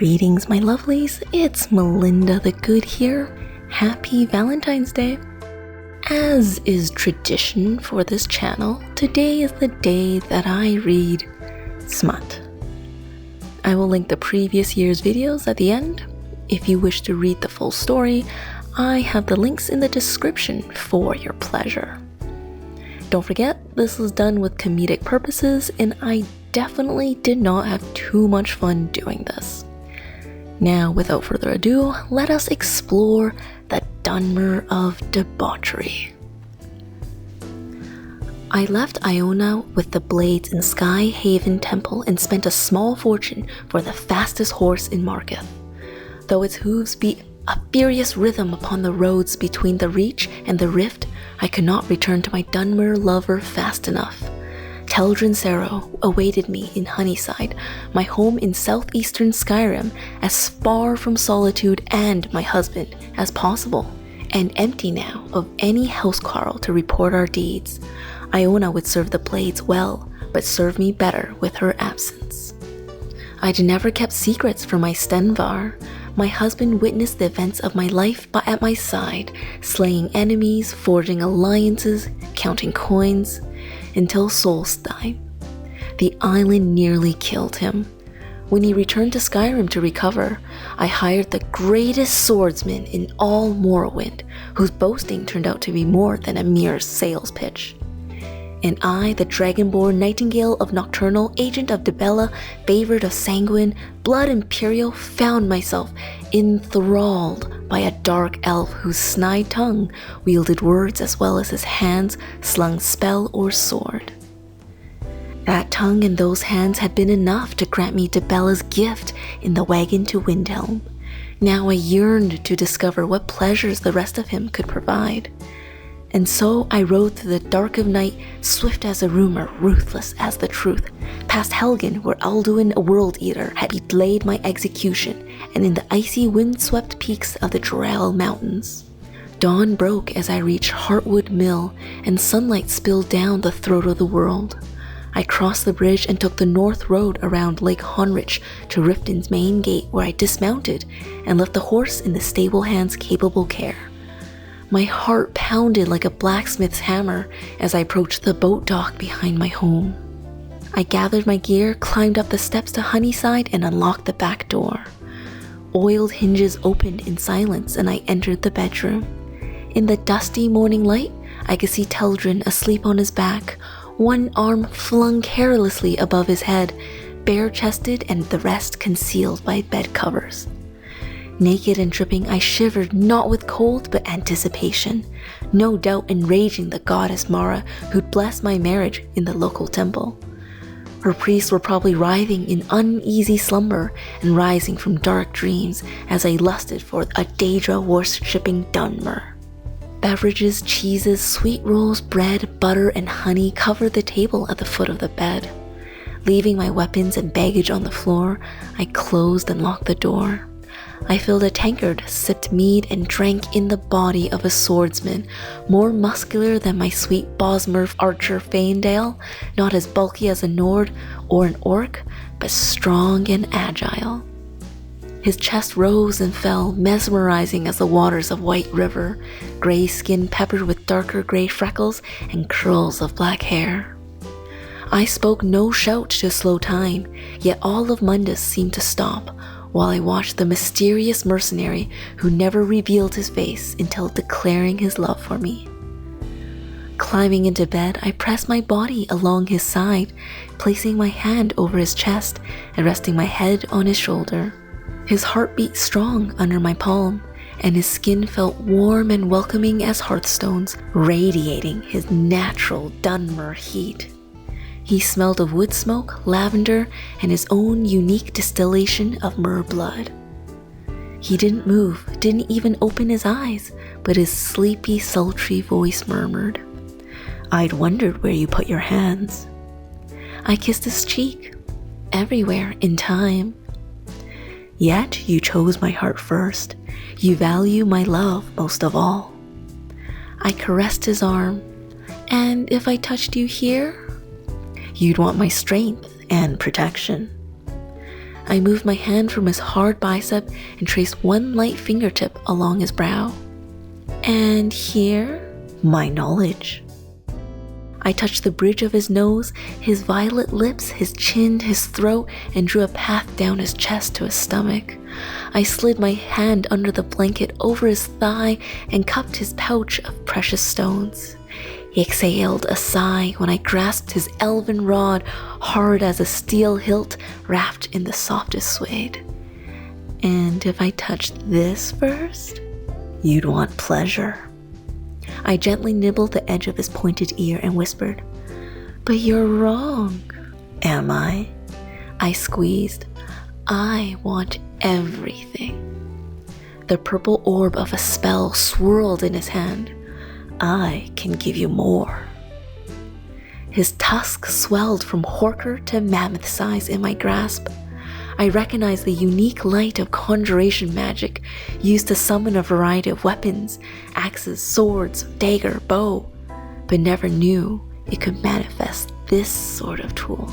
Greetings, my lovelies. It's Melinda the Good here. Happy Valentine's Day. As is tradition for this channel, today is the day that I read smut. I will link the previous year's videos at the end. If you wish to read the full story, I have the links in the description for your pleasure. Don't forget, this is done with comedic purposes, and I definitely did not have too much fun doing this. Now, without further ado, let us explore the Dunmer of debauchery. I left Iona with the blades in Sky Haven Temple and spent a small fortune for the fastest horse in Marketh. Though its hooves beat a furious rhythm upon the roads between the Reach and the Rift, I could not return to my Dunmer lover fast enough. Teldryn Sero awaited me in Honeyside, my home in southeastern Skyrim, as far from solitude and my husband as possible, and empty now of any housecarl to report our deeds. Iona would serve the blades well, but serve me better with her absence. I'd never kept secrets from my Stenvar. My husband witnessed the events of my life at my side, slaying enemies, forging alliances, counting coins, until Solstheim. The island nearly killed him. When he returned to Skyrim to recover, I hired the greatest swordsman in all Morrowind, whose boasting turned out to be more than a mere sales pitch. And I, the Dragonborn Nightingale of Nocturnal, agent of Dibella, favorite of Sanguine, Blood Imperial, found myself enthralled by a dark elf whose snide tongue wielded words as well as his hands slung spell or sword. That tongue and those hands had been enough to grant me Dibella's gift in the wagon to Windhelm. Now I yearned to discover what pleasures the rest of him could provide. And so I rode through the dark of night, swift as a rumor, ruthless as the truth, past Helgen where Alduin, a world eater, had delayed my execution, and in the icy wind-swept peaks of the Jorel Mountains. Dawn broke as I reached Heartwood Mill, and sunlight spilled down the throat of the world. I crossed the bridge and took the north road around Lake Honrich to Riften's main gate, where I dismounted and left the horse in the stable hand's capable care. My heart pounded like a blacksmith's hammer as I approached the boat dock behind my home. I gathered my gear, climbed up the steps to Honeyside, and unlocked the back door. Oiled hinges opened in silence, and I entered the bedroom. In the dusty morning light, I could see Teldryn asleep on his back, one arm flung carelessly above his head, bare-chested and the rest concealed by bed covers. Naked and dripping, I shivered not with cold but anticipation, no doubt enraging the goddess Mara who'd blessed my marriage in the local temple. Her priests were probably writhing in uneasy slumber and rising from dark dreams as I lusted for a Daedra worshipping Dunmer. Beverages, cheeses, sweet rolls, bread, butter, and honey covered the table at the foot of the bed. Leaving my weapons and baggage on the floor, I closed and locked the door. I filled a tankard, sipped mead, and drank in the body of a swordsman, more muscular than my sweet Bosmer archer Faendale, not as bulky as a Nord or an Orc, but strong and agile. His chest rose and fell, mesmerizing as the waters of White River, gray skin peppered with darker gray freckles and curls of black hair. I spoke no shout to slow time, yet all of Mundus seemed to stop, while I watched the mysterious mercenary who never revealed his face until declaring his love for me. Climbing into bed, I pressed my body along his side, placing my hand over his chest and resting my head on his shoulder. His heart beat strong under my palm, and his skin felt warm and welcoming as hearthstones, radiating his natural Dunmer heat. He smelled of wood smoke, lavender, and his own unique distillation of myrrh blood. He didn't move, didn't even open his eyes, but his sleepy, sultry voice murmured, "I'd wondered where you put your hands." I kissed his cheek, everywhere in time. "Yet you chose my heart first. You value my love most of all." I caressed his arm. "And if I touched you here?" "You'd want my strength and protection." I moved my hand from his hard bicep and traced one light fingertip along his brow. And here, my knowledge. I touched the bridge of his nose, his violet lips, his chin, his throat, and drew a path down his chest to his stomach. I slid my hand under the blanket over his thigh and cupped his pouch of precious stones. He exhaled a sigh when I grasped his elven rod, hard as a steel hilt wrapped in the softest suede. And if I touched this first, you'd want pleasure. I gently nibbled the edge of his pointed ear and whispered, "But you're wrong." "Am I?" I squeezed. "I want everything." The purple orb of a spell swirled in his hand. "I can give you more." His tusk swelled from horker to mammoth size in my grasp. I recognized the unique light of conjuration magic used to summon a variety of weapons, axes, swords, dagger, bow, but never knew it could manifest this sort of tool.